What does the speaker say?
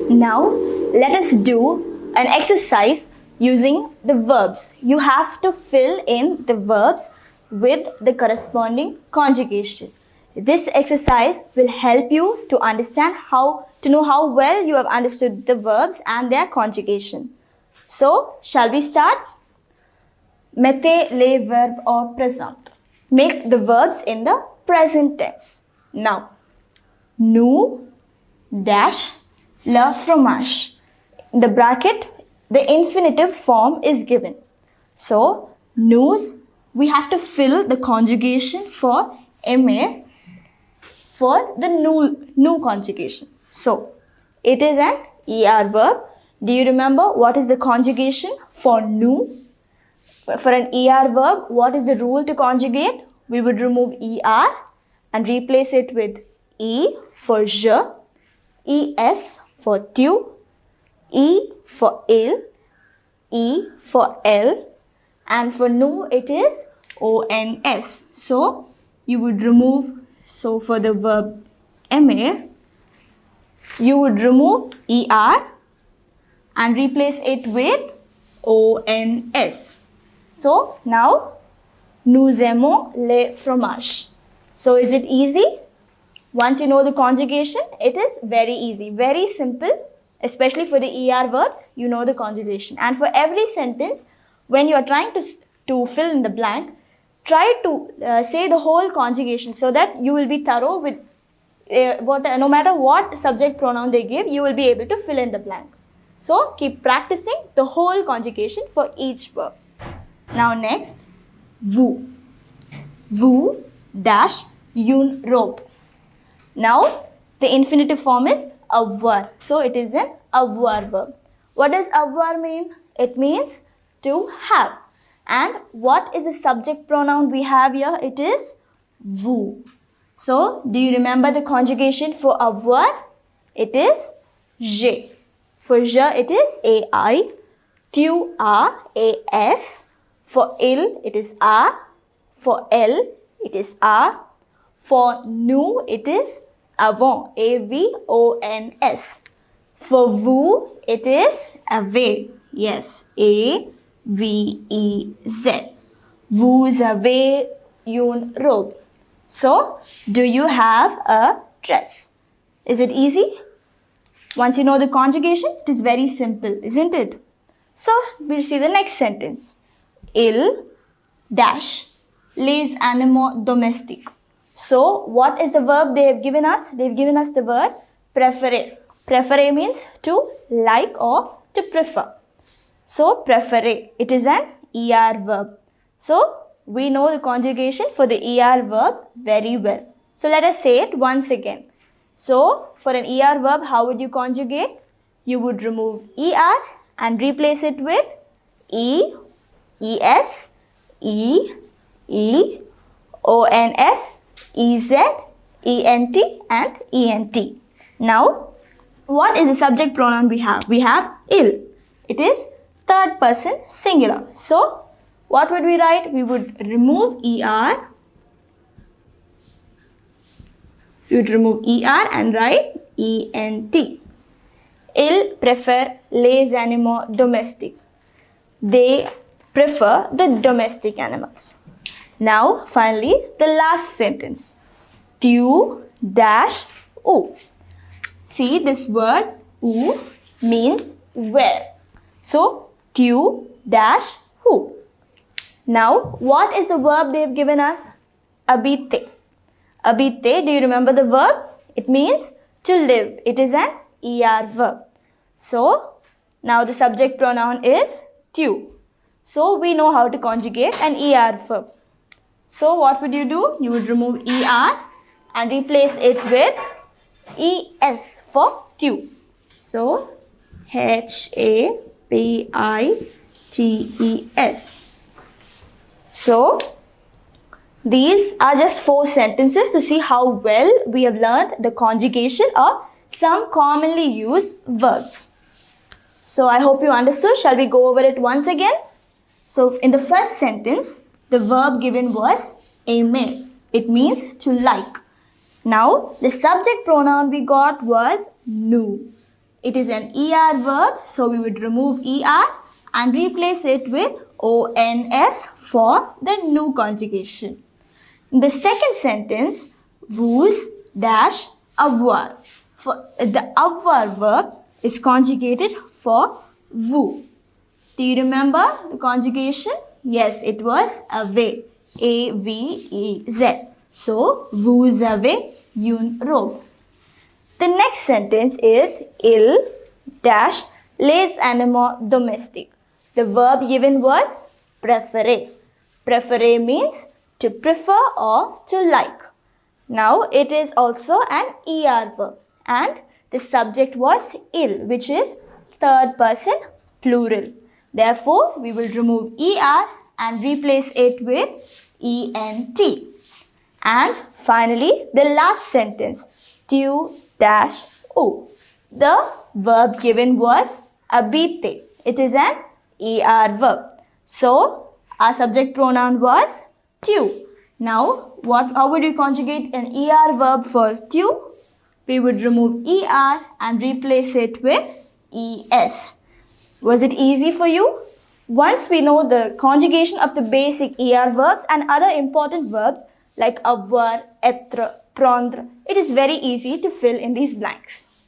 Now, let us do an exercise using the verbs. You have to fill in the verbs with the corresponding conjugation. This exercise will help you to understand to know how well you have understood the verbs and their conjugation. So, shall we start? Mettez les verbes au présent. Make the verbs in the present tense. Now, nous dash le fromage. In the bracket, the infinitive form is given. So, nous, we have to fill the conjugation for aimer for the nous conjugation. So, it is an ER verb. Do you remember what is the conjugation for nous? For an ER verb, what is the rule to conjugate? We would remove ER and replace it with E for je, ES for tu, E for il, E for L, and for nous it is ONS. So you would remove, so for the verb aimer, you would remove ER and replace it with ONS. So now, nous aimons les fromages. So is it easy? Once you know the conjugation, it is very easy, very simple. Especially for the ER verbs, you know the conjugation. And for every sentence, when you are trying to fill in the blank, try to say the whole conjugation so that you will be thorough with no matter what subject pronoun they give, you will be able to fill in the blank. So keep practicing the whole conjugation for each verb. Now next, vous. Vous dash une robe. Now the infinitive form is avoir. So it is an avoir verb. What does avoir mean? It means to have. And what is the subject pronoun we have here? It is vous. So do you remember the conjugation for avoir? It is j'ai. For je it is ai. Tu as. For il it is a. For elle it is a. For nous it is avons. AVONS. For vous it is avez. Yes. AVEZ. Vous avez une robe. So, do you have a dress? Is it easy? Once you know the conjugation, it is very simple, isn't it? So, we'll see the next sentence. Il dash les animaux domestiques. So, what is the verb they have given us? They have given us the word préférer. Préférer means to like or to prefer. So, préférer, it is an ER verb. So, we know the conjugation for the ER verb very well. So, let us say it once again. So, for an ER verb, how would you conjugate? You would remove ER and replace it with E, ES, E, E, ONS, EZ, ENT and ENT. Now, what is the subject pronoun we have? We have il. It is third person singular. So, what would we write? We would remove ER. We would remove ER and write ENT. Ils préfèrent les animaux domestiques. They prefer the domestic animals. Now, finally, the last sentence. Tu dash où. See, this word où means where. So, tu dash où. Now, what is the verb they have given us? Habiter. Habiter, do you remember the verb? It means to live. It is an ER verb. So, now the subject pronoun is tu. So, we know how to conjugate an ER verb. So, what would you do? You would remove ER and replace it with ES for tu. So, HAPITES. So, these are just 4 sentences to see how well we have learned the conjugation of some commonly used verbs. So, I hope you understood. Shall we go over it once again? So, in the first sentence, the verb given was aimer. It means to like. Now, the subject pronoun we got was nous. It is an ER verb, so we would remove ER and replace it with ONS for the new conjugation. In the second sentence, whose dash avoir. For the avoir verb is conjugated for vous. Do you remember the conjugation? Yes, it was avez. A-V-E-Z. So, vous avez une robe. The next sentence is il dash les animaux domestiques. The verb given was préférer. Préférer means to prefer or to like. Now it is also an ER verb and the subject was il, which is third person plural. Therefore, we will remove ER and replace it with ENT. And finally, the last sentence, tu dash ou. The verb given was habiter. It is an ER verb. So, our subject pronoun was tu. Now, how would you conjugate an ER verb for tu? We would remove ER and replace it with ES. Was it easy for you? Once we know the conjugation of the basic ER verbs and other important verbs like avoir, être, prendre, it is very easy to fill in these blanks.